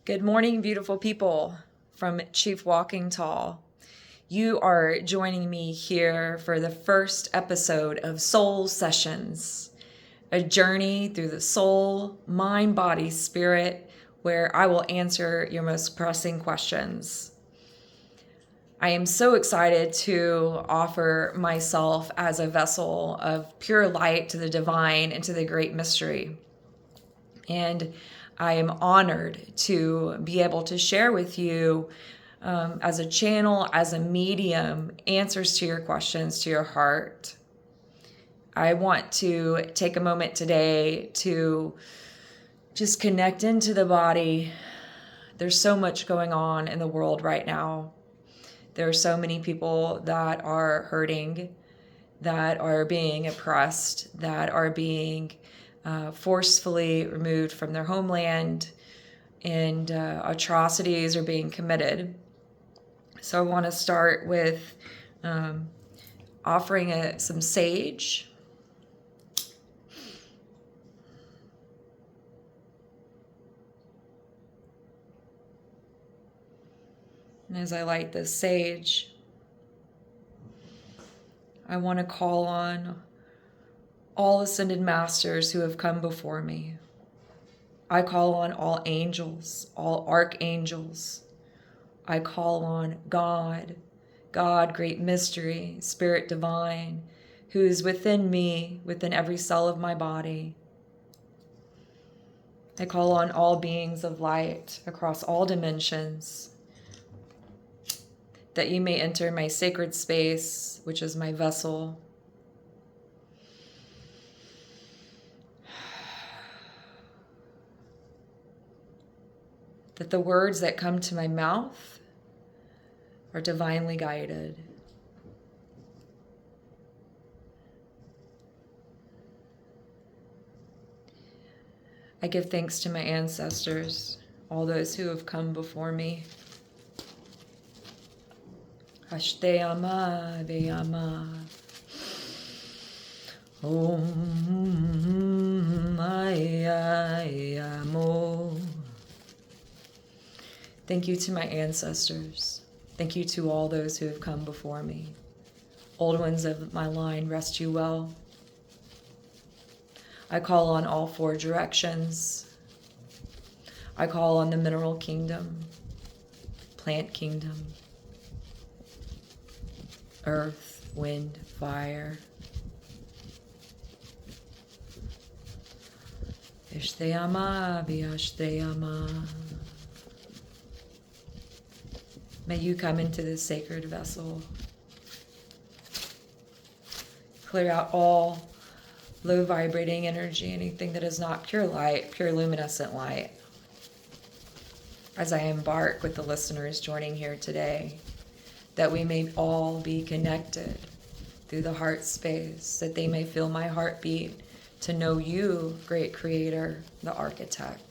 Good morning, beautiful people from Chief Walking Tall. You are joining me here for the first episode of Soul Sessions, a journey through the soul, mind, body, spirit, where I will answer your most pressing questions. I am so excited to offer myself as a vessel of pure light to the divine and to the great mystery. And I am honored to be able to share with you as a channel, as a medium, answers to your questions, to your heart. I want to take a moment today to just connect into the body. There's so much going on in the world right now. There are so many people that are hurting, that are being oppressed, that are being forcefully removed from their homeland, and atrocities are being committed. So I want to start with offering some sage. And as I light this sage, I want to call on all ascended masters who have come before me. I call on all angels, all archangels. I call on God, great mystery, Spirit divine, who is within me, within every cell of my body. I call on all beings of light across all dimensions, that you may enter my sacred space, which is my vessel. That the words that come to my mouth are divinely guided. I give thanks to my ancestors, all those who have come before me. Ashteyama Veyama. Om Ayayamo. Thank you to my ancestors. Thank you to all those who have come before me. Old ones of my line, rest you well. I call on all four directions. I call on the mineral kingdom, plant kingdom, earth, wind, fire. Ishteyama Vyashteyama. May you come into this sacred vessel. Clear out all low vibrating energy, anything that is not pure light, pure luminescent light. As I embark with the listeners joining here today, that we may all be connected through the heart space, that they may feel my heartbeat to know you, great creator, the architect,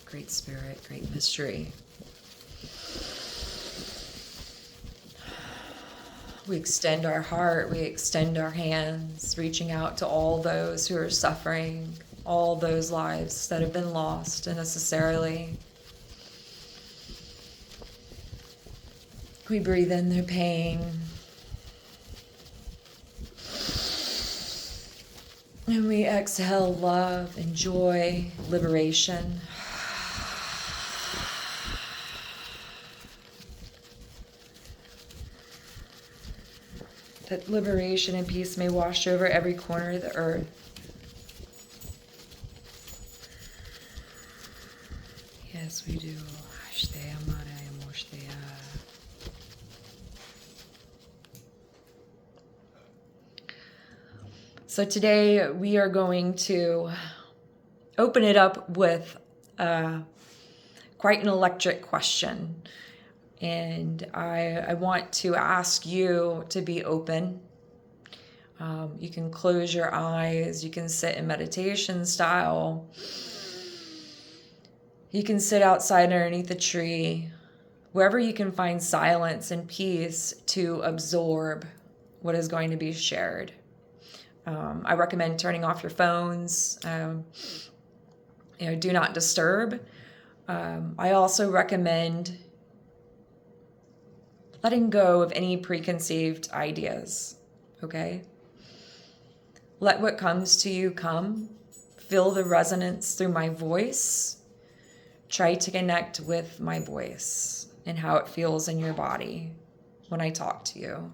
great spirit, great mystery. We extend our heart, we extend our hands, reaching out to all those who are suffering, all those lives that have been lost unnecessarily. We breathe in their pain. And we exhale love and joy, liberation. That liberation and peace may wash over every corner of the earth. Yes, we do. So today we are going to open it up with quite an electric question. And I want to ask you to be open. You can close your eyes. You can sit in meditation style. You can sit outside underneath a tree, wherever you can find silence and peace to absorb what is going to be shared. I recommend turning off your phones. Do not disturb. I also recommend letting go of any preconceived ideas, okay? Let what comes to you come. Feel the resonance through my voice. Try to connect with my voice and how it feels in your body when I talk to you.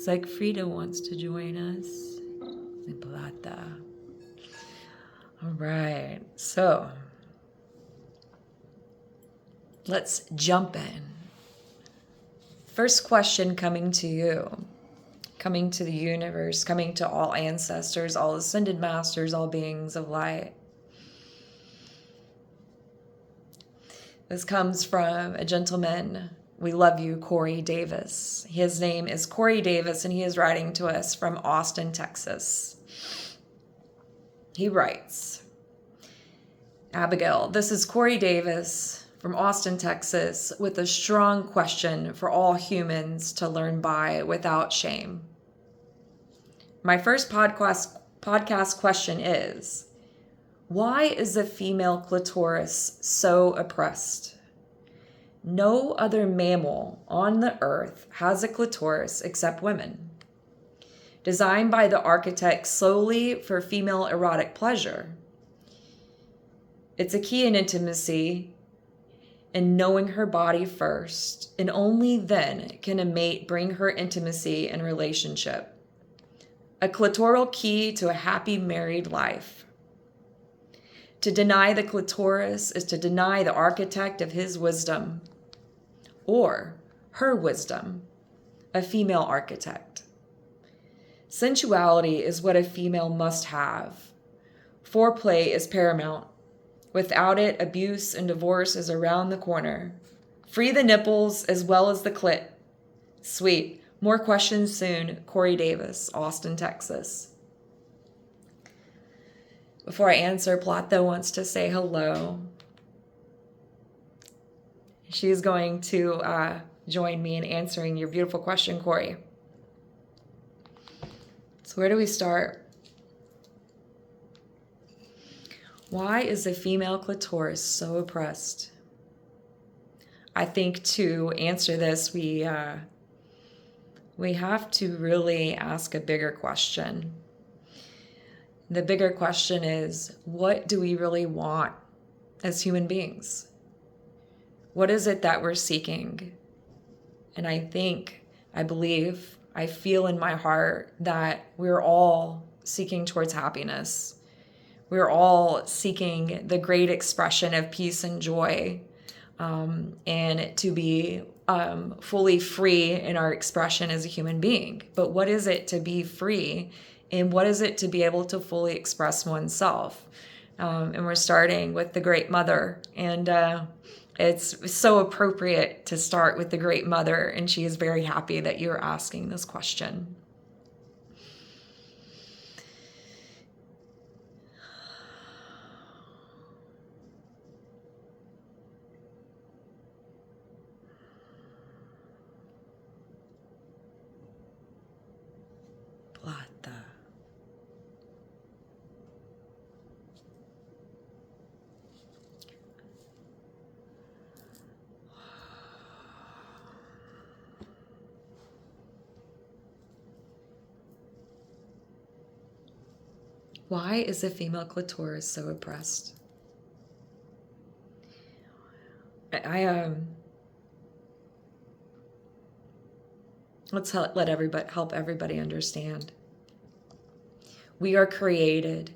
Looks like Frida wants to join us. Plata. All right, so let's jump in. First question coming to you, coming to the universe, coming to all ancestors, all ascended masters, all beings of light. This comes from a gentleman. We love you, Corey Davis. His name is Corey Davis, and he is writing to us from Austin, Texas. He writes, Abigail, this is Corey Davis from Austin, Texas, with a strong question for all humans to learn by without shame. My first podcast question is, why is the female clitoris so oppressed? No other mammal on the earth has a clitoris except women. Designed by the architect solely for female erotic pleasure. It's a key in intimacy and knowing her body first, and only then can a mate bring her intimacy and relationship. A clitoral key to a happy married life. To deny the clitoris is to deny the architect of his wisdom, or her wisdom, a female architect. Sensuality is what a female must have. Foreplay is paramount. Without it, abuse and divorce is around the corner. Free the nipples as well as the clit. Sweet. More questions soon. Corey Davis, Austin, Texas. Before I answer, Plata wants to say hello. She is going to join me in answering your beautiful question, Corey. So where do we start? Why is the female clitoris so oppressed? I think to answer this, we have to really ask a bigger question. The bigger question is, what do we really want as human beings? What is it that we're seeking? And I believe, I feel in my heart that we're all seeking towards happiness. We're all seeking the great expression of peace and joy, and to be fully free in our expression as a human being. But what is it to be free? And what is it to be able to fully express oneself? And we're starting with the Great Mother. And it's so appropriate to start with the Great Mother. And she is very happy that you're asking this question. Plata. Why is the female clitoris so oppressed? Let's help everybody understand. We are created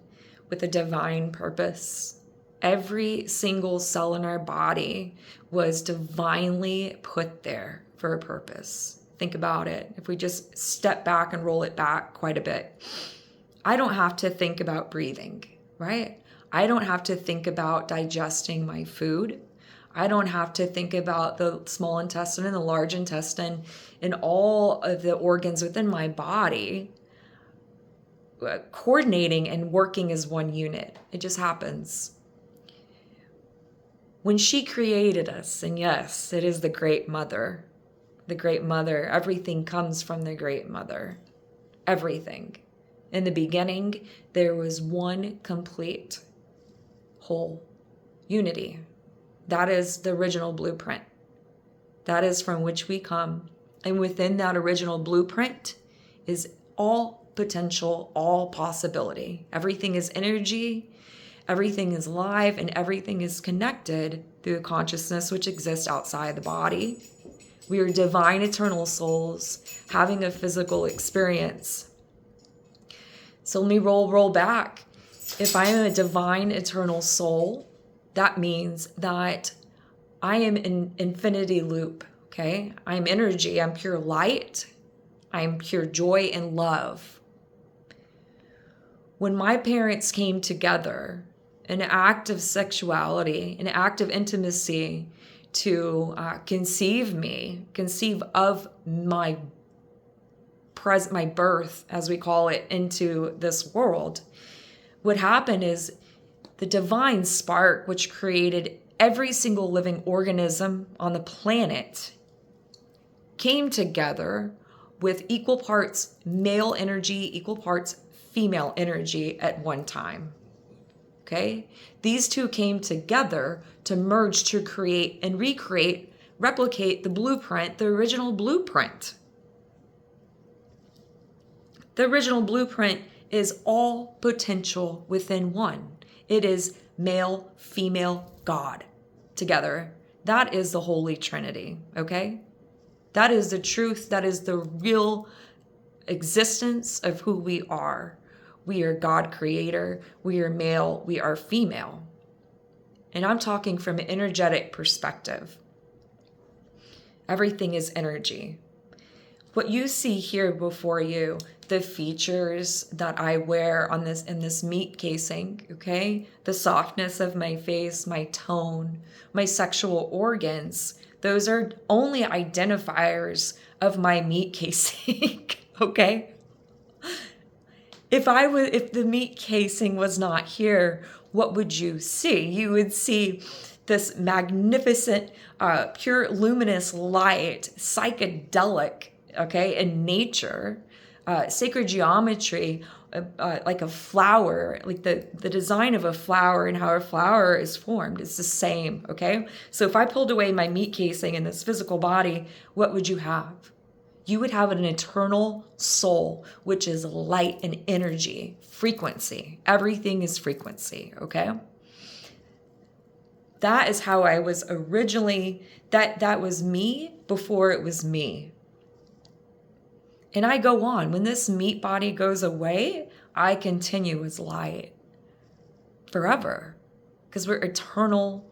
with a divine purpose. Every single cell in our body was divinely put there for a purpose. Think about it. If we just step back and roll it back quite a bit. I don't have to think about breathing, right? I don't have to think about digesting my food. I don't have to think about the small intestine and the large intestine and all of the organs within my body coordinating and working as one unit. It just happens. When she created us, and yes, it is the Great Mother. The Great Mother, everything comes from the Great Mother. Everything. In the beginning, there was one complete whole unity. That is the original blueprint. That is from which we come. And within that original blueprint is all potential, all possibility. Everything is energy, everything is live, and everything is connected through a consciousness which exists outside the body, We are divine eternal souls having a physical experience. So let me roll back. If I am a divine eternal soul, that means that I am in infinity loop, okay? I'm energy, I'm pure light, I'm pure joy and love. When my parents came together, an act of sexuality, an act of intimacy to conceive of my birth, as we call it, into this world, what happened is the divine spark, which created every single living organism on the planet, came together with equal parts male energy, equal parts female energy at one time. Okay? These two came together to merge to create and replicate the blueprint, the original blueprint. The original blueprint is all potential within one. It is male, female, God together. That is the Holy Trinity, okay? That is the truth. That is the real existence of who we are. We are God creator. We are male. We are female. And I'm talking from an energetic perspective. Everything is energy. What you see here before you, the features that I wear in this meat casing, okay? The softness of my face, my tone, my sexual organs, those are only identifiers of my meat casing, okay? If the meat casing was not here, what would you see? You would see this magnificent, pure luminous light, psychedelic, okay, in nature, sacred geometry, like a flower, like the design of a flower and how a flower is formed is the same, okay? So if I pulled away my meat casing in this physical body, what would you have? You would have an eternal soul, which is light and energy, frequency. Everything is frequency, okay? That is how I was originally, that was me before it was me. And I go on. When this meat body goes away, I continue as light forever. Because we're eternal,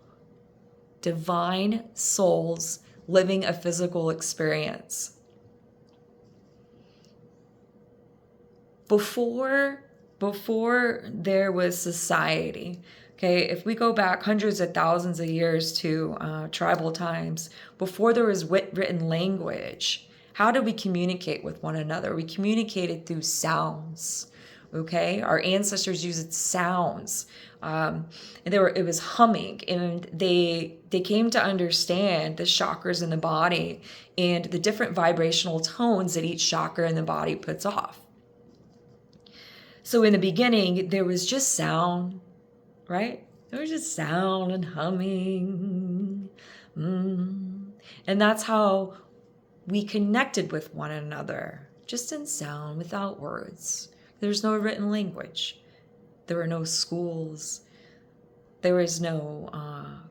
divine souls living a physical experience. Before there was society, okay, if we go back hundreds of thousands of years to tribal times, before there was written language, how did we communicate with one another? We communicated through sounds, okay? Our ancestors used sounds. And it was humming, and they came to understand the chakras in the body and the different vibrational tones that each chakra in the body puts off. So in the beginning, there was just sound, right? There was just sound and humming. And that's how we connected with one another, just in sound, without words. There's no written language. There were no schools. There was no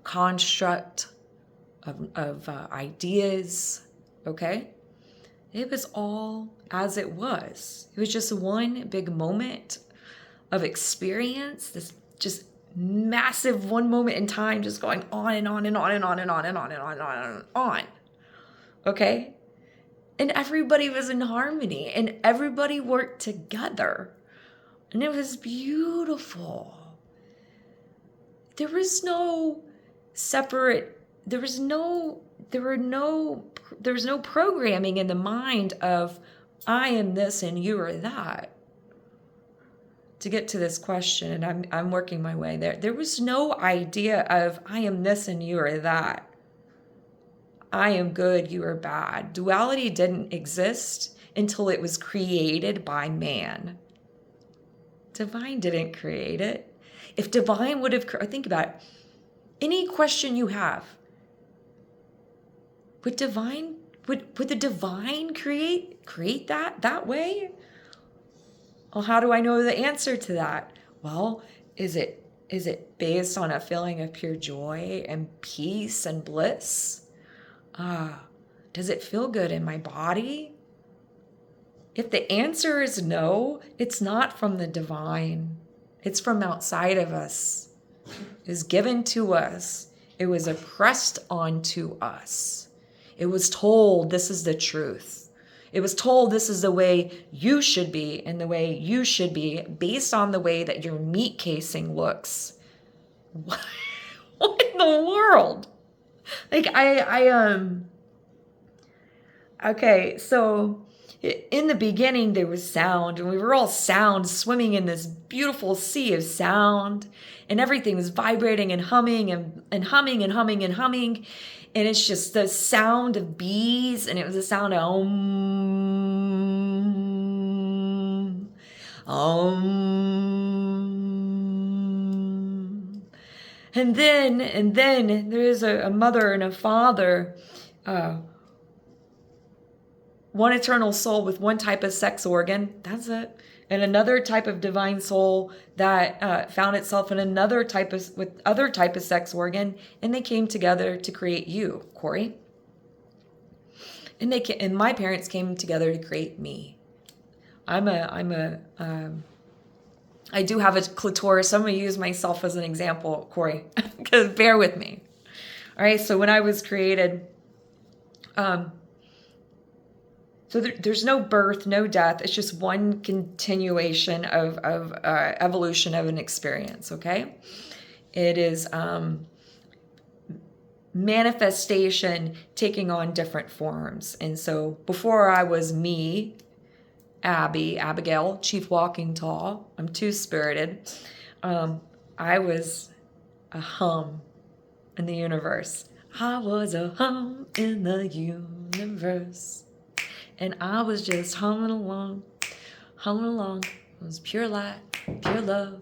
construct of ideas, okay? It was all as it was. It was just one big moment of experience, this just massive one moment in time, just going on and on and on and on and on and on and on and on and on. Okay? And everybody was in harmony and everybody worked together. And it was beautiful. There was no separate, there was no programming in the mind of I am this and you are that. To get to this question, and I'm working my way there. There was no idea of I am this and you are that. I am good, you are bad. Duality didn't exist until it was created by man. Divine didn't create it. If divine would have, think about it. Any question you have, would the divine create that way? Well, how do I know the answer to that? Well, is it based on a feeling of pure joy and peace and bliss? Does it feel good in my body? If the answer is no, it's not from the divine. It's from outside of us. It was given to us. It was impressed onto us. It was told this is the truth. It was told this is the way you should be and the way you should be based on the way that your meat casing looks. What in the world? Like okay, so in the beginning there was sound, and we were all sound, swimming in this beautiful sea of sound, and everything was vibrating and humming and humming and humming and humming, and it's just the sound of bees, and it was the sound of and then there's a mother and a father, one eternal soul with one type of sex organ, that's it, and another type of divine soul that found itself in another type of sex organ, and they came together to create you, Corey. And my parents came together to create me. I do have a clitoris. So I'm going to use myself as an example, Corey, because bear with me. All right. So when I was created, so there's no birth, no death. It's just one continuation of evolution of an experience, okay? It is manifestation taking on different forms. And so before I was me, Abigail, Chief Walking Tall, I'm two-spirited, I was a hum in the universe. I was a hum in the universe. And I was just humming along. It was pure light, pure love,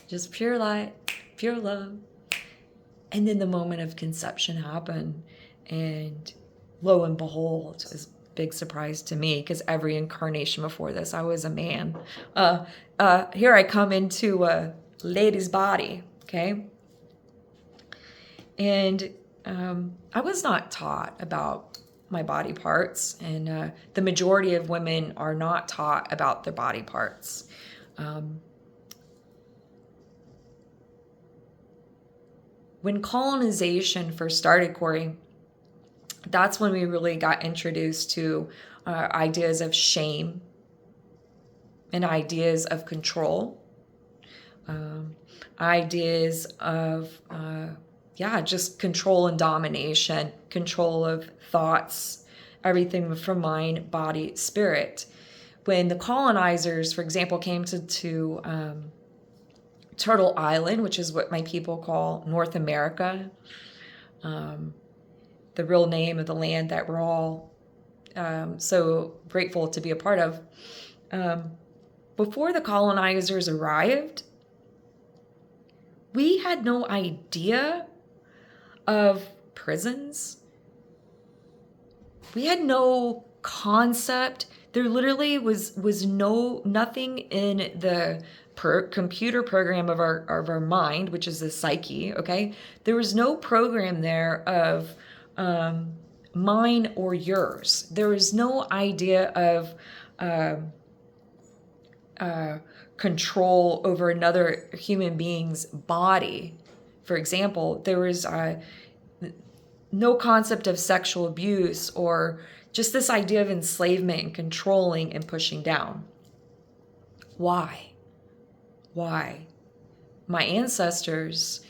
just pure light, pure love. And then the moment of conception happened, and lo and behold, it was a big surprise to me, because every incarnation before this, I was a man. Here I come into a lady's body, okay? And I was not taught about my body parts, and the majority of women are not taught about their body parts. When colonization first started, Corey, that's when we really got introduced to ideas of shame and ideas of control, ideas of just control and domination, control of thoughts, everything from mind, body, spirit. When the colonizers, for example, came to Turtle Island, which is what my people call North America, the real name of the land that we're all so grateful to be a part of. Before the colonizers arrived, we had no idea of prisons. We had no concept. There literally was nothing in the computer program of our mind, which is the psyche, okay? There was no program there of mine or yours. There was no idea of control over another human being's body. For example, there was no concept of sexual abuse, or just this idea of enslavement and controlling and pushing down. Why? My ancestors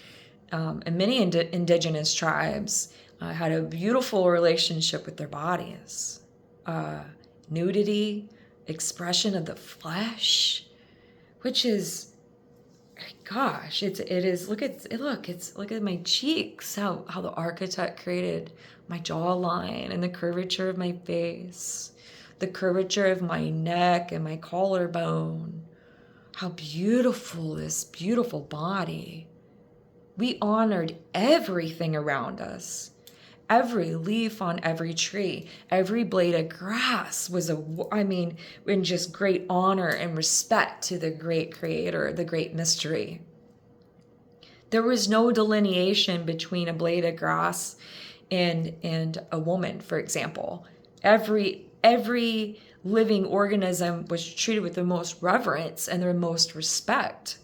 and many indigenous tribes had a beautiful relationship with their bodies. Nudity, expression of the flesh, which is, gosh, it is. Look at my cheeks. How the architect created my jawline and the curvature of my face, the curvature of my neck and my collarbone. How beautiful this beautiful body. We honored everything around us. Every leaf on every tree, every blade of grass was in just great honor and respect to the great creator, the great mystery. There was no delineation between a blade of grass and a woman, for example. Every living organism was treated with the most reverence and the most respect.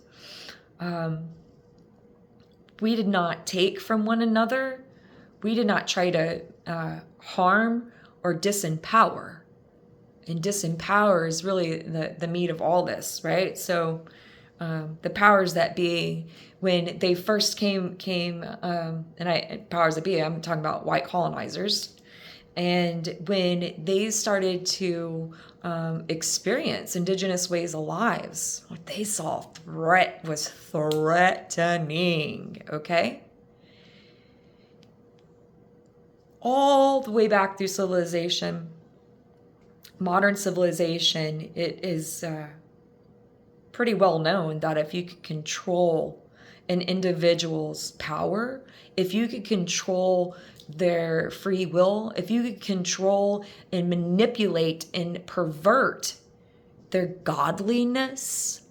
We did not take from one another. We did not try to harm or disempower. And disempower is really the meat of all this, right? So the powers that be, when they first came, powers that be, I'm talking about white colonizers, and when they started to experience indigenous ways of lives, what they saw was threatening, okay? All the way back through civilization, modern civilization, it is pretty well known that if you could control an individual's power, if you could control their free will, if you could control and manipulate and pervert their godliness,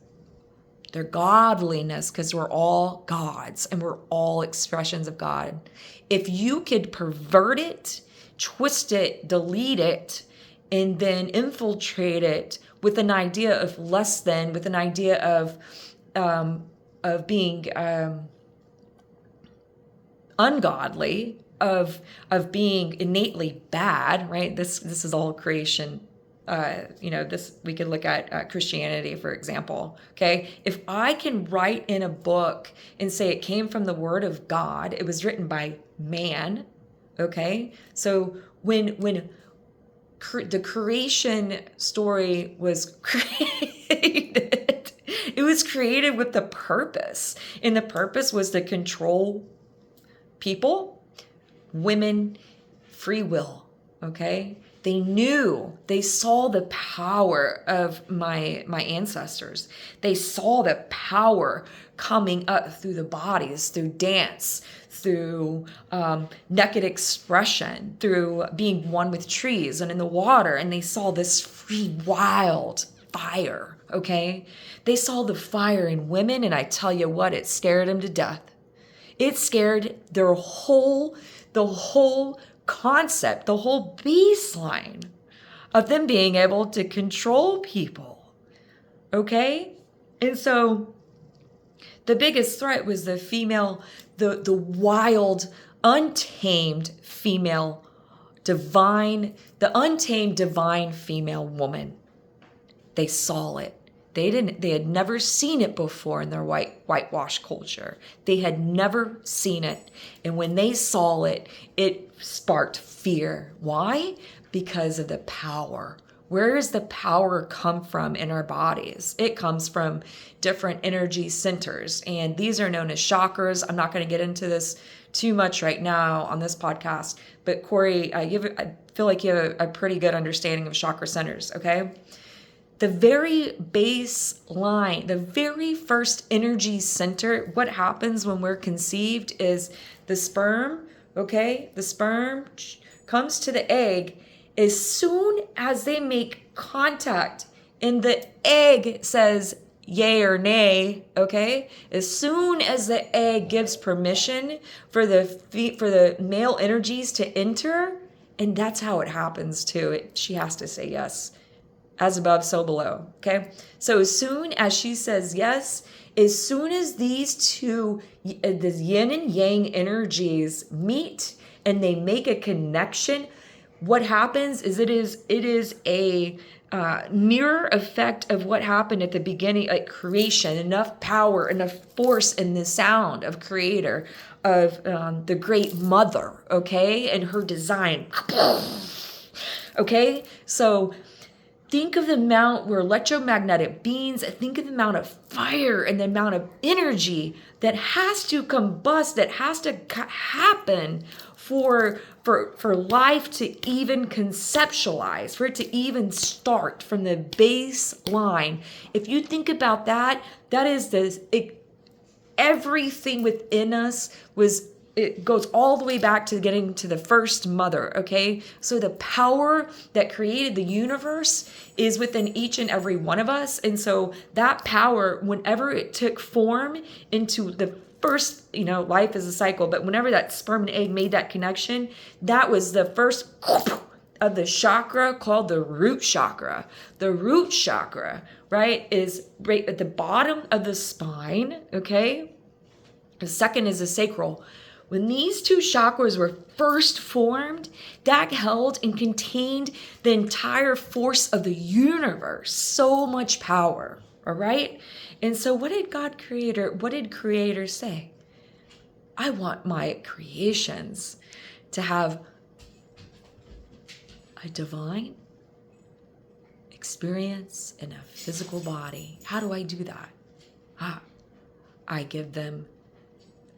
because we're all gods and we're all expressions of God. If you could pervert it, twist it, delete it, and then infiltrate it with an idea of less than, with an idea of being ungodly, of being innately bad, right? This is all creation. This, we could look at Christianity, for example. Okay, if I can write in a book and say it came from the Word of God, it was written by man. Okay, so when the creation story was created, it was created with the purpose, and the purpose was to control people, women, free will. Okay, they saw the power of my ancestors. They saw the power coming up through the bodies, through dance, through naked expression, through being one with trees and in the water. And they saw this free, wild fire, okay? They saw the fire in women, and I tell you what, it scared them to death. It scared the whole concept, the whole baseline of them being able to control people, okay? And so the biggest threat was the female, the wild, untamed female, the untamed divine female woman. They saw it. They had never seen it before in their whitewash culture. They had never seen it. And when they saw it, it sparked fear. Why? Because of the power. Where does the power come from in our bodies? It comes from different energy centers, and these are known as chakras. I'm not going to get into this too much right now on this podcast, but Corey, I feel like you have a pretty good understanding of chakra centers, okay? The very baseline, the very first energy center, what happens when we're conceived is the sperm, okay? The sperm comes to the egg. As soon as they make contact and the egg says yay or nay, okay? As soon as the egg gives permission for the male energies to enter, and that's how it happens too. She has to say yes. As above, so below, okay? So as soon as she says yes, as soon as these two, the yin and yang energies meet and they make a connection, what happens is it is a mirror effect of what happened at the beginning, like creation, enough power, enough force in the sound of creator, of the great mother, okay, and her design, okay? So think of the amount, we're electromagnetic beings. Think of the amount of fire and the amount of energy that has to combust, that has to happen for life to even conceptualize, for it to even start from the baseline. If you think about that, that is everything within us it goes all the way back to getting to the first mother, okay? So the power that created the universe is within each and every one of us. And so that power, whenever it took form into the first, life is a cycle, but whenever that sperm and egg made that connection, that was the first of the chakra called the root chakra. The root chakra, right, is right at the bottom of the spine, okay? The second is the sacral. When these two chakras were first formed, that held and contained the entire force of the universe. So much power, all right? And so what did Creator say? I want my creations to have a divine experience in a physical body. How do I do that? I give them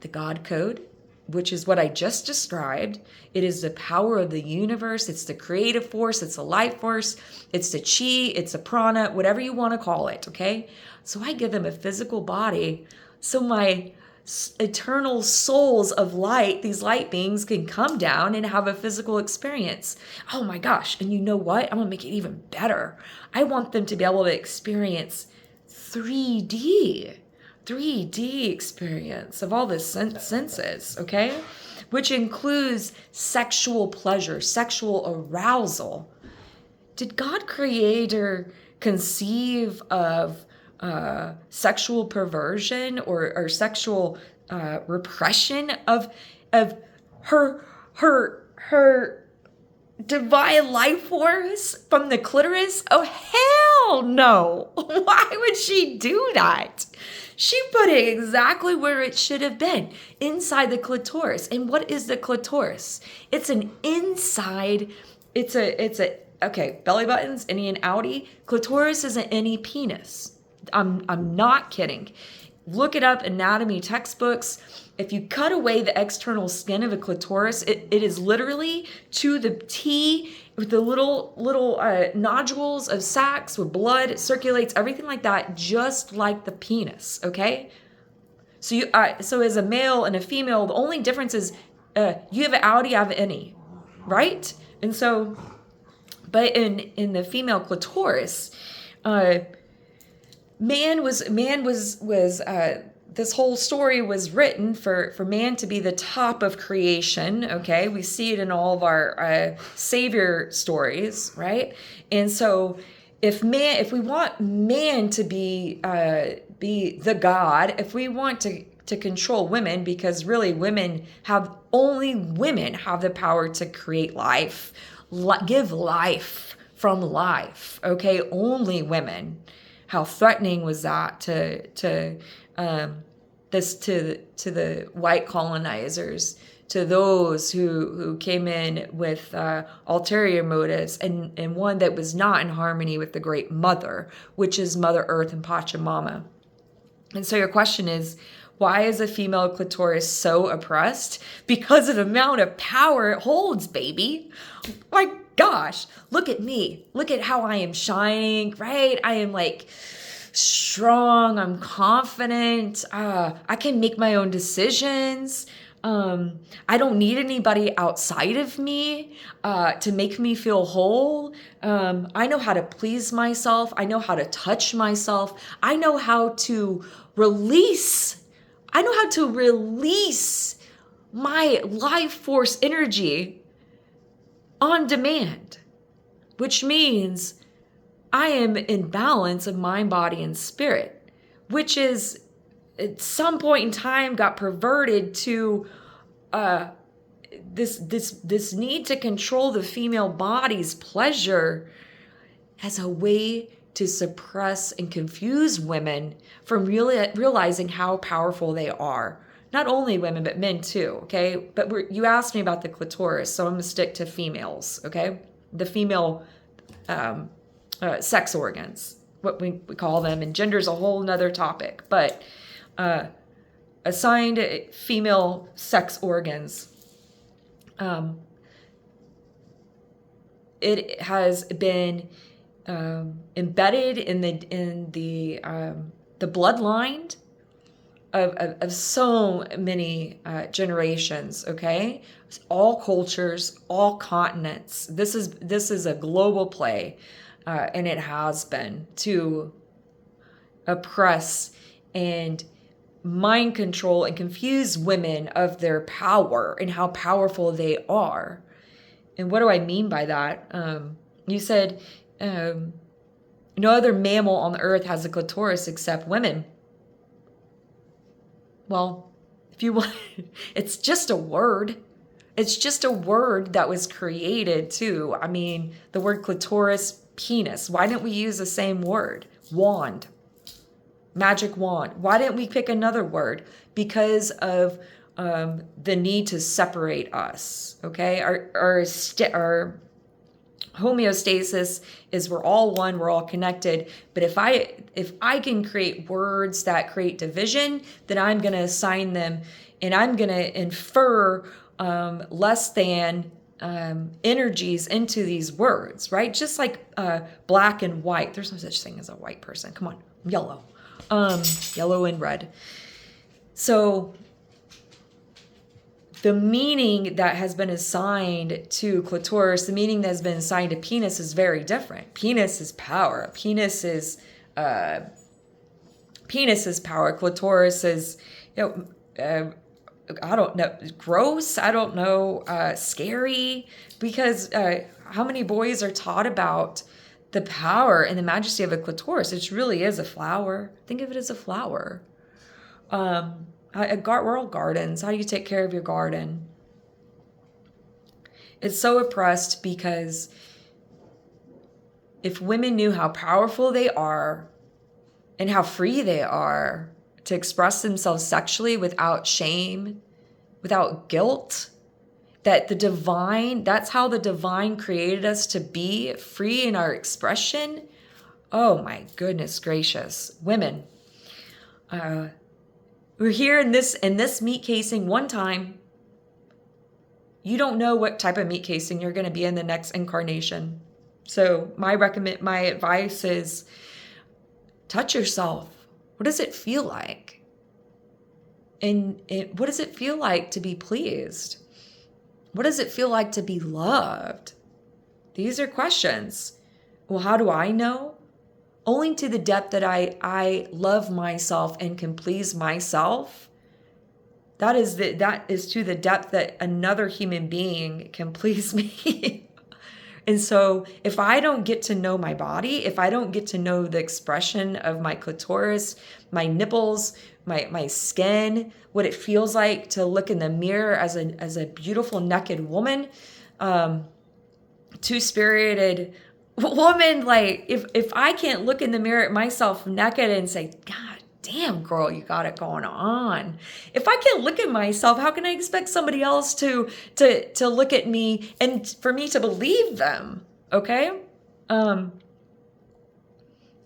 the God code, which is what I just described. It is the power of the universe. It's the creative force. It's the life force. It's the chi. It's the prana, whatever you want to call it, okay? So I give them a physical body so my eternal souls of light, these light beings, can come down and have a physical experience. Oh my gosh. And you know what? I'm going to make it even better. I want them to be able to experience 3D experience of all the senses, okay? Which includes sexual pleasure, sexual arousal. Did God Creator conceive of sexual perversion or sexual repression of her divine life force from the clitoris? Oh, hell no. Why would she do that? She put it exactly where it should have been, inside the clitoris. And what is the clitoris? It's an inside, okay, belly buttons, innie and outie. Clitoris isn't any penis. I'm not kidding. Look it up, anatomy textbooks. If you cut away the external skin of a clitoris, it is literally to the T with the little nodules of sacs with blood. It circulates, everything like that, just like the penis, okay? So so as a male and a female, the only difference is you have an outie, I have an innie, right? And so, but in the female clitoris, this whole story was written for man to be the top of creation, okay? We see it in all of our savior stories, right? And so if we want man to be the God, if we want to control women, because really only women have the power to create life, give life from life, okay? Only women. How threatening was that to the white colonizers, to those who came in with ulterior motives, and one that was not in harmony with the Great Mother, which is Mother Earth and Pachamama. And so your question is, why is a female clitoris so oppressed? Because of the amount of power it holds, baby. My gosh, look at me. Look at how I am shining, right? I am like strong. I'm confident. I can make my own decisions. I don't need anybody outside of me to make me feel whole. I know how to please myself. I know how to touch myself. I know how to release my life force energy on demand, which means I am in balance of mind, body, and spirit, which is at some point in time got perverted to this need to control the female body's pleasure as a way to suppress and confuse women from realizing how powerful they are. Not only women, but men too, okay? But you asked me about the clitoris, so I'm going to stick to females, okay? The female sex organs, what we call them, and gender's a whole nother topic. But assigned female sex organs, it has been embedded in the bloodline of so many generations, okay? All cultures, all continents. This is a global play, and it has been to oppress and mind control and confuse women of their power and how powerful they are. And what do I mean by that? You said no other mammal on the earth has a clitoris except women. Well, if you want, it's just a word. It's just a word that was created too. I mean, the word clitoris, penis. Why didn't we use the same word? Wand. Magic wand. Why didn't we pick another word? Because of the need to separate us. Okay, our homeostasis is we're all one, we're all connected. But if I can create words that create division, then I'm going to assign them, and I'm going to infer less than energies into these words, right? Just like black and white. There's no such thing as a white person. Come on, yellow. Yellow and red. So the meaning that has been assigned to clitoris, the meaning that has been assigned to penis is very different. Penis is power. Penis is power. Clitoris is, I don't know, gross. I don't know, scary. Because how many boys are taught about the power and the majesty of a clitoris? It really is a flower. Think of it as a flower. We're all gardens. How do you take care of your garden? It's so oppressed because if women knew how powerful they are and how free they are to express themselves sexually without shame, without guilt, that's how the divine created us, to be free in our expression. Oh my goodness gracious. Women, we're here in this meat casing one time. You don't know what type of meat casing you're going to be in the next incarnation. So my advice is touch yourself. What does it feel like? And what does it feel like to be pleased? What does it feel like to be loved? These are questions. Well, how do I know? Only to the depth that I love myself and can please myself. That is to the depth that another human being can please me. And so if I don't get to know my body, if I don't get to know the expression of my clitoris, my nipples, my skin, what it feels like to look in the mirror as a beautiful naked woman, two-spirited woman, like if I can't look in the mirror at myself naked and say, God damn, girl, you got it going on. If I can't look at myself, how can I expect somebody else to look at me and for me to believe them? Okay?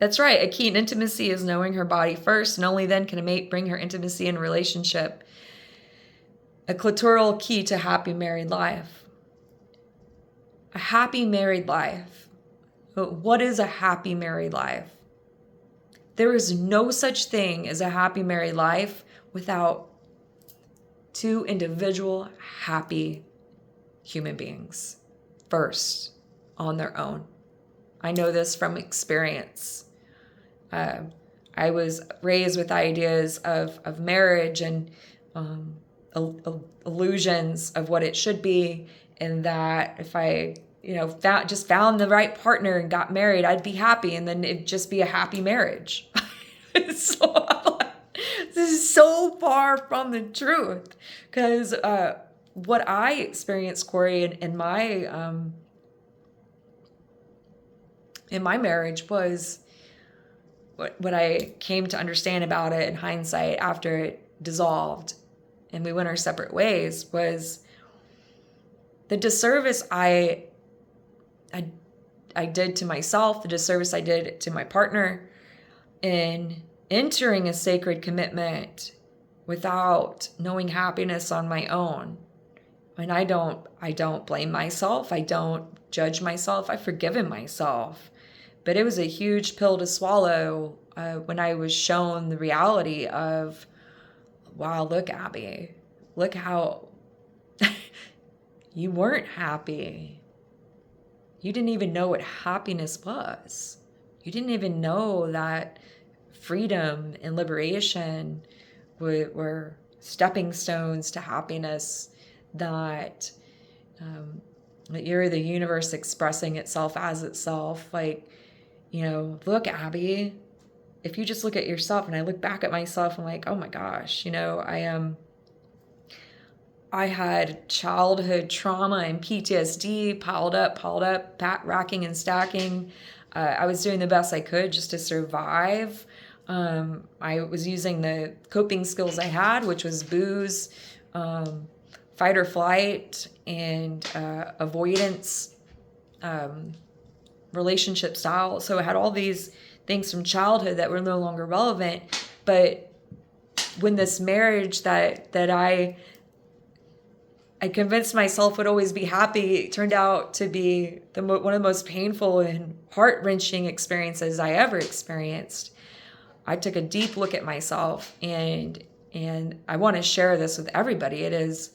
That's right. A key in intimacy is knowing her body first, and only then can a mate bring her intimacy in relationship. A clitoral key to happy married life. A happy married life. What is a happy married life? There is no such thing as a happy married life without two individual happy human beings first on their own. I know this from experience. I was raised with ideas of marriage and illusions of what it should be, and that if I found the right partner and got married, I'd be happy, and then it'd just be a happy marriage. So this is so far from the truth, because what I experienced, Corey, in my marriage was what I came to understand about it in hindsight after it dissolved and we went our separate ways, was the disservice I did to myself, the disservice I did to my partner in entering a sacred commitment without knowing happiness on my own. And I don't blame myself. I don't judge myself. I've forgiven myself. But it was a huge pill to swallow when I was shown the reality of, wow, look, Abby, look how you weren't happy. You didn't even know what happiness was. You didn't even know that freedom and liberation were stepping stones to happiness, that you're the universe expressing itself as itself. Like, look, Abby, if you just look at yourself, and I look back at myself, I'm like, oh my gosh, I had childhood trauma and PTSD piled up, racking and stacking. I was doing the best I could just to survive. I was using the coping skills I had, which was booze, fight or flight, and avoidance, relationship style. So I had all these things from childhood that were no longer relevant. But when this marriage that I convinced myself would always be happy, it turned out to be one of the most painful and heart-wrenching experiences I ever experienced. I took a deep look at myself, and I want to share this with everybody. It is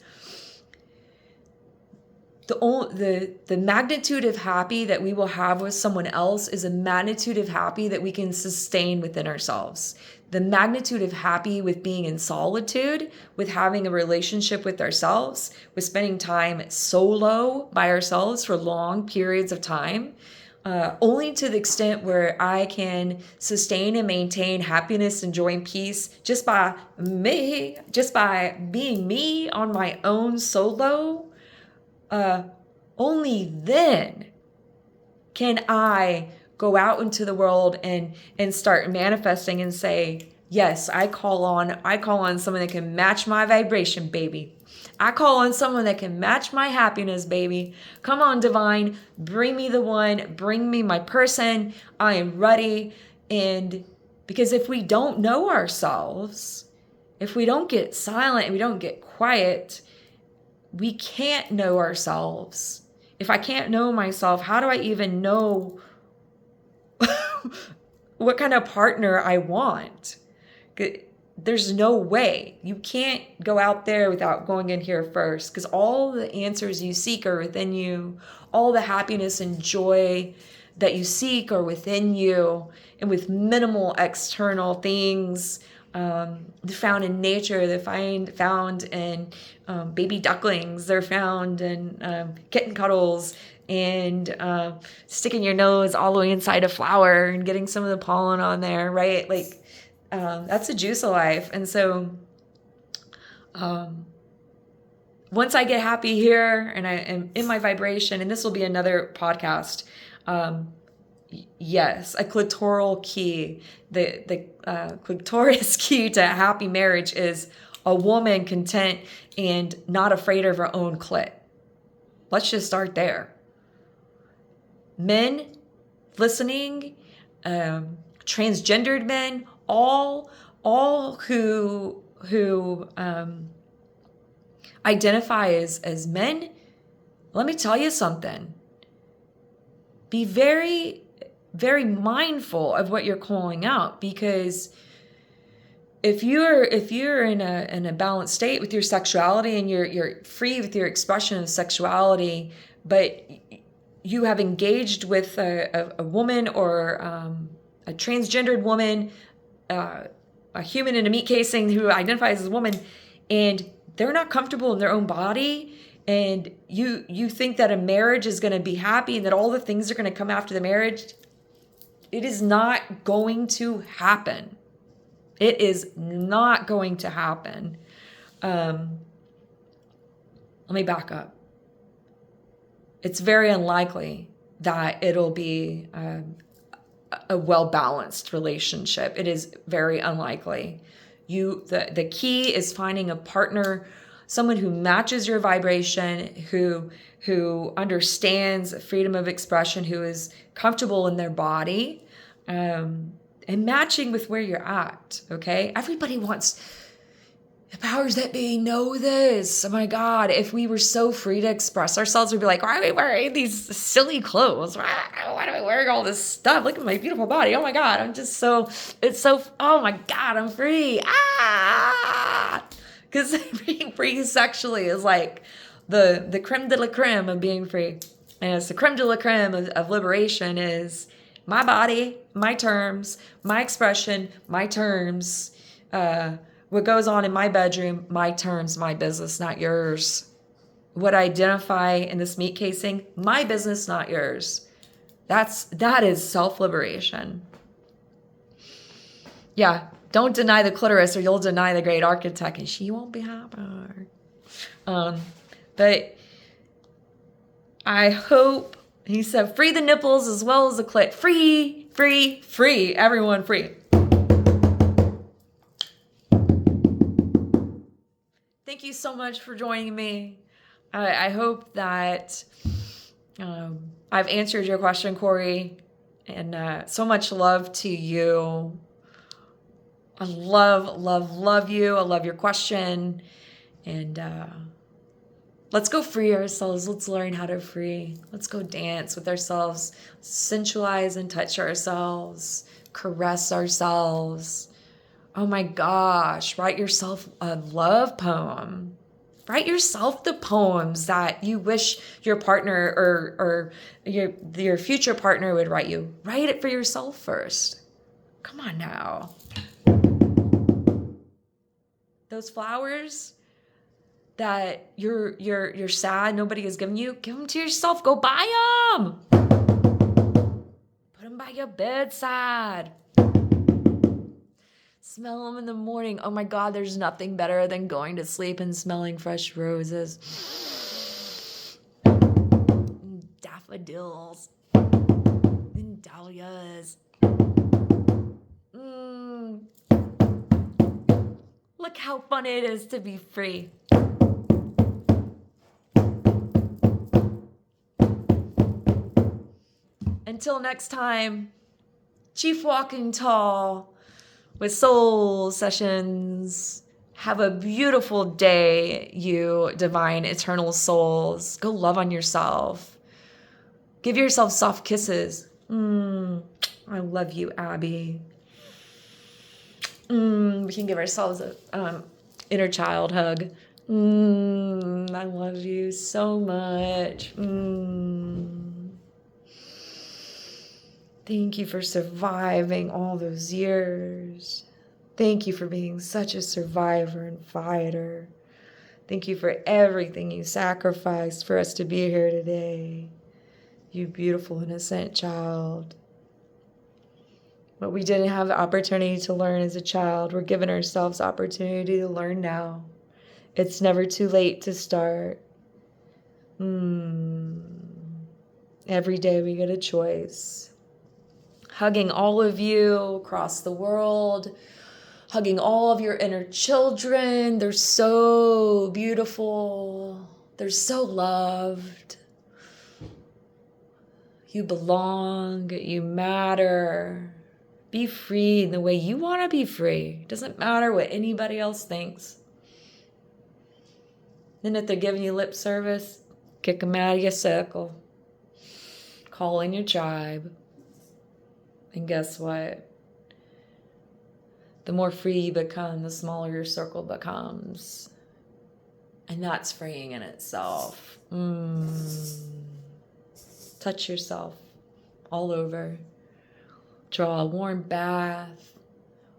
the magnitude of happy that we will have with someone else is a magnitude of happy that we can sustain within ourselves. The magnitude of happy with being in solitude, with having a relationship with ourselves, with spending time solo by ourselves for long periods of time, only to the extent where I can sustain and maintain happiness and joy and peace just by being me on my own solo. Only then can I go out into the world and start manifesting and say, yes, I call on someone that can match my vibration, baby. I call on someone that can match my happiness, baby. Come on, divine, bring me the one, bring me my person. I am ready. And because if we don't know ourselves, if we don't get silent and we don't get quiet, we can't know ourselves. If I can't know myself, how do I even know what kind of partner I want? There's no way. You can't go out there without going in here first, because all the answers you seek are within you. All the happiness and joy that you seek are within you, and with minimal external things. They're found in nature. They're found in baby ducklings. They're found in kitten cuddles, and sticking your nose all the way inside a flower and getting some of the pollen on there, right? Like, that's the juice of life. And so once I get happy here and I am in my vibration, and this will be another podcast, yes, a clitoral key. The clitoris key to a happy marriage is a woman content and not afraid of her own clit. Let's just start there. Men listening, transgendered men, all who identify as men, let me tell you something. Be very, very mindful of what you're calling out, because if you're in a balanced state with your sexuality and you're free with your expression of sexuality, but you have engaged with a woman or a transgendered woman, a human in a meat casing who identifies as a woman, and they're not comfortable in their own body, and you think that a marriage is going to be happy and that all the things are going to come after the marriage, it is not going to happen. It is not going to happen. Let me back up. It's very unlikely that it'll be a well-balanced relationship. It is very unlikely. The key is finding a partner, someone who matches your vibration, who understands freedom of expression, who is comfortable in their body, and matching with where you're at. Okay, everybody wants. The powers that be know this. Oh my God, if we were so free to express ourselves, we'd be like, why are we wearing these silly clothes? Why am I wearing all this stuff? Look at my beautiful body. Oh my God, oh my God, I'm free. Because being free sexually is like the creme de la creme of being free. And it's the creme de la creme of liberation is my body, my terms, my expression, my terms, what goes on in my bedroom, my terms, my business, not yours. What I identify in this meat casing, my business, not yours. That is self-liberation. Yeah, don't deny the clitoris or you'll deny the great architect and she won't be happy. But I hope, he said, free the nipples as well as the clit. Free, free, free. Everyone free. Thank you so much for joining me. I hope that I've answered your question, Corey. And so much love to you. I love you. I love your question. And let's go free ourselves. Let's learn how to free. Let's go dance with ourselves, sensualize and touch ourselves, caress ourselves. Oh my gosh, write yourself a love poem. Write yourself the poems that you wish your partner or your future partner would write you. Write it for yourself first. Come on now. Those flowers that you're sad nobody has given you, give them to yourself. Go buy them. Put them by your bedside. Smell them in the morning. Oh my God, there's nothing better than going to sleep and smelling fresh roses. And daffodils. And dahlias. Look how fun it is to be free. Until next time, Chief Walking Tall with Soul Sessions. Have a beautiful day, you divine eternal souls. Go love on yourself. Give yourself soft kisses. I love you, Abby. We can give ourselves a inner child hug. I love you so much. Thank you for surviving all those years. Thank you for being such a survivor and fighter. Thank you for everything you sacrificed for us to be here today. You beautiful, innocent child. What we didn't have the opportunity to learn as a child, we're giving ourselves opportunity to learn now. It's never too late to start. Every day we get a choice. Hugging all of you across the world. Hugging all of your inner children. They're so beautiful. They're so loved. You belong. You matter. Be free in the way you want to be free. It doesn't matter what anybody else thinks. Then if they're giving you lip service, kick them out of your circle. Call in your tribe. And guess what? The more free you become, the smaller your circle becomes. And that's freeing in itself. Touch yourself all over. Draw a warm bath.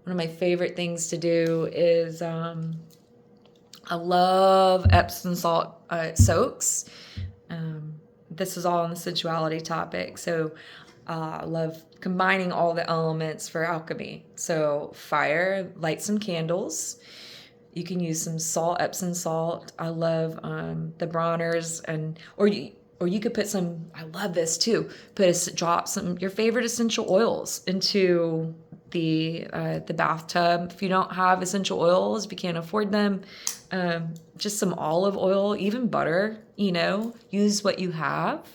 One of my favorite things to do is I love Epsom salt soaks. This is all on the sensuality topic. So I love combining all the elements for alchemy. So fire, light some candles. You can use some salt, Epsom salt. I love the bronzers, or you could put some. I love this too. Drop some your favorite essential oils into the bathtub. If you don't have essential oils, if you can't afford them, just some olive oil, even butter. Use what you have.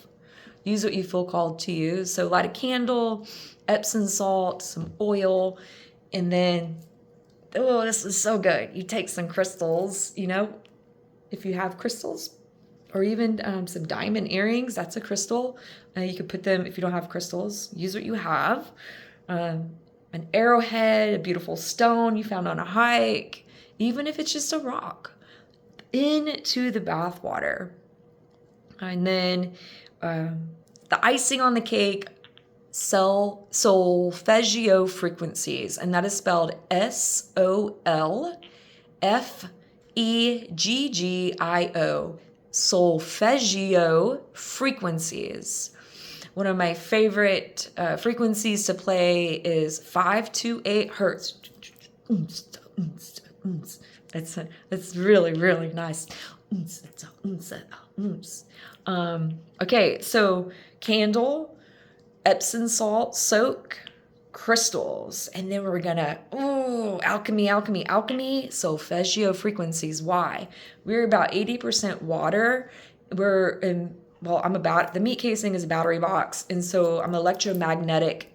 Use what you feel called to use. So light a candle, Epsom salt, some oil, and then, this is so good. You take some crystals, if you have crystals, or even some diamond earrings, that's a crystal. You could put them, if you don't have crystals, use what you have. An arrowhead, a beautiful stone you found on a hike, even if it's just a rock, into the bath water. And then the icing on the cake, solfeggio frequencies, and that is spelled SOLFEGGIO F-E-G-G-I-O, solfeggio frequencies. One of my favorite frequencies to play is 528 hertz. It's really, really nice. Okay, so candle, Epsom salt soak, crystals, and then we're gonna alchemy, solfeggio frequencies. Why? We're about 80% water. The meat casing is a battery box, and so I'm electromagnetic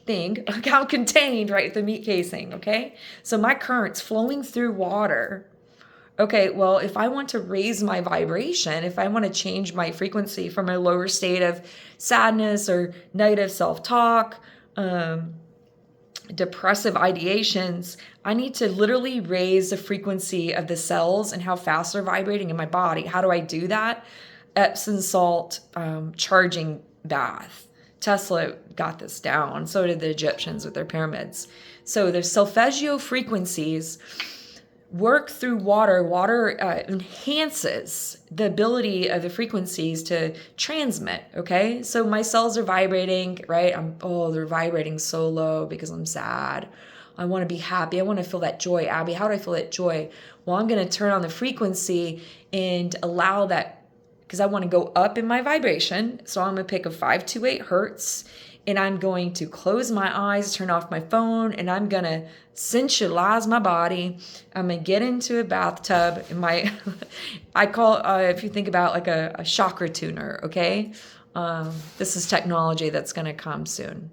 thing, how contained, right, the meat casing, okay? So my current's flowing through water. Okay, well, if I want to raise my vibration, if I want to change my frequency from a lower state of sadness or negative self-talk, depressive ideations, I need to literally raise the frequency of the cells and how fast they're vibrating in my body. How do I do that? Epsom salt charging bath. Tesla got this down. So did the Egyptians with their pyramids. So the solfeggio frequencies work through water. Water enhances the ability of the frequencies to transmit, okay? So my cells are vibrating, right? They're vibrating so low because I'm sad. I want to be happy. I want to feel that joy. Abby, how do I feel that joy? Well, I'm going to turn on the frequency and allow that, because I want to go up in my vibration. So I'm going to pick a 528 hertz, and I'm going to close my eyes, turn off my phone, and I'm going to sensualize my body. I'm going to get into a bathtub. I call, if you think about like a chakra tuner, okay? This is technology that's going to come soon.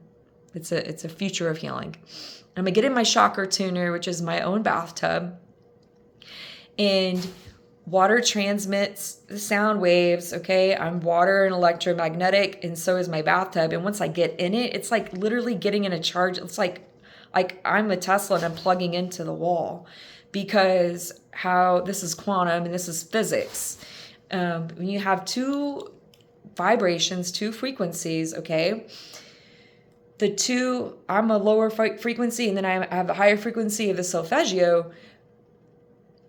It's a future of healing. I'm going to get in my chakra tuner, which is my own bathtub, and water transmits the sound waves, okay? I'm water and electromagnetic, and so is my bathtub. And once I get in it, it's like literally getting in a charge. It's like I'm a Tesla and I'm plugging into the wall, because this is quantum and this is physics. When you have two vibrations, two frequencies, okay? I'm a lower frequency, and then I have a higher frequency of the solfeggio.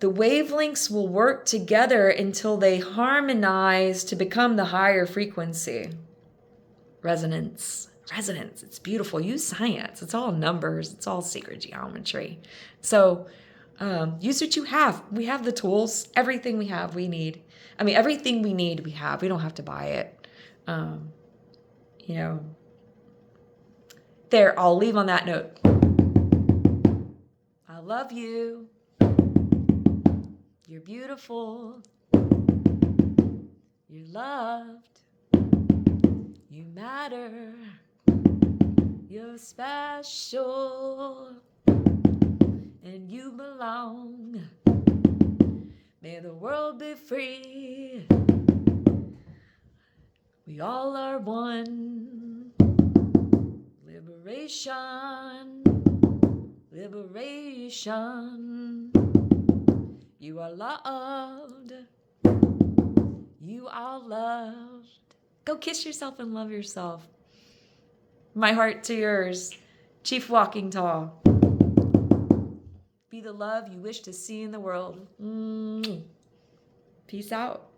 The wavelengths will work together until they harmonize to become the higher frequency. Resonance. It's beautiful. Use science. It's all numbers. It's all sacred geometry. So use what you have. We have the tools. Everything we have, we need. Everything we need, we have. We don't have to buy it. There, I'll leave on that note. I love you. You're beautiful. You're loved. You matter. You're special. And you belong. May the world be free. We all are one. Liberation. You are loved. You are loved. Go kiss yourself and love yourself. My heart to yours. Chief Walking Tall. Be the love you wish to see in the world. Peace out.